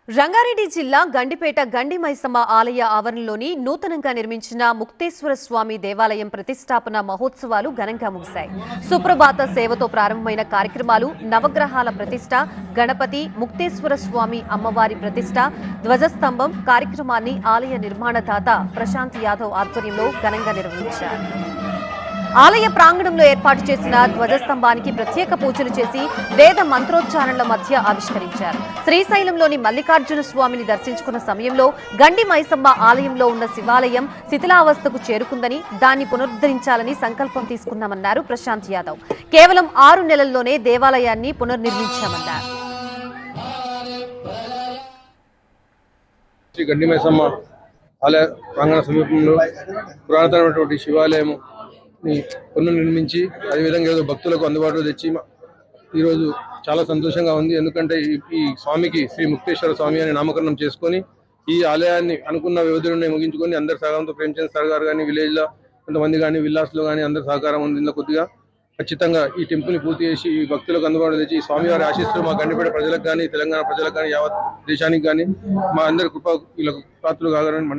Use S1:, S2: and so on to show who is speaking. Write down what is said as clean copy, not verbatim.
S1: రంగారెడ్డి జిల్లా గండిపేట గండి మైసమ్మ ఆలయ ఆవరణలోని నూతనంగా నిర్మించిన ముక్తేశ్వర స్వామి దేవాలయం ప్రతిష్టాపన మహోత్సవాలు ఘనంగా ముగిశాయి. సుప్రభాత సేవతో ప్రారంభమైన కార్యక్రమాలు నవగ్రహాల ప్రతిష్ట, గణపతి, ముక్తేశ్వర స్వామి అమ్మవారి ప్రతిష్ట, ధ్వజస్తంభం కార్యక్రమాన్ని ఆలయ నిర్మాణదాత ప్రశాంత్ యాదవ్ ఆధ్వర్యంలో ఘనంగా నిర్వహించారు. ఆలయ ప్రాంగణంలో ఏర్పాటు చేసిన ధ్వజస్తంభానికి ప్రత్యేక పూజలు చేసి వేద మంత్రోచ్చారణల మధ్య ఆవిష్కరించారు. శ్రీశైలంలోని మల్లికార్జున స్వామిని దర్శించుకున్న సమయంలో గండి మైసమ్మ ఆలయంలో ఉన్న శివాలయం శిథిలావస్థకు చేరుకుందని, దాన్ని పునరుద్ధరించాలని సంకల్పం తీసుకున్నామన్నారు ప్రశాంత్ యాదవ్. కేవలం 6 నెలల్లోనే దేవాలయాన్ని పునర్నిర్మించామన్నారు.
S2: ఆలయ ప్రాంగణ సమీపంలో పురాతనమైనటువంటి శివాలయం పునర్నిర్మించి అదేవిధంగా భక్తులకు అందుబాటులో తెచ్చి ఈరోజు చాలా సంతోషంగా ఉంది. ఎందుకంటే ఈ స్వామికి శ్రీ ముక్తేశ్వర స్వామి అని నామకరణం చేసుకొని ఈ ఆలయాన్ని అనుకున్న వ్యవధిలోనే ముగించుకొని అందరి సహకారంతో ప్రేమచంద్ సార్ గారు కానీ విలేజ్లో కొంతమంది కానీ విల్లాస్లో కానీ అందరి సహకారం ఉంది. ఇందులో కొద్దిగా ఖచ్చితంగా ఈ టెంపుల్ని పూర్తి చేసి ఈ భక్తులకు అందుబాటులో తెచ్చి ఈ స్వామివారి ఆశీస్సులు మా గండిపేట ప్రజలకు కానీ తెలంగాణ ప్రజలకు కానీ యావత్ దేశానికి కానీ మా అందరి కృప వీళ్ళకు పాత్రలు కాగలని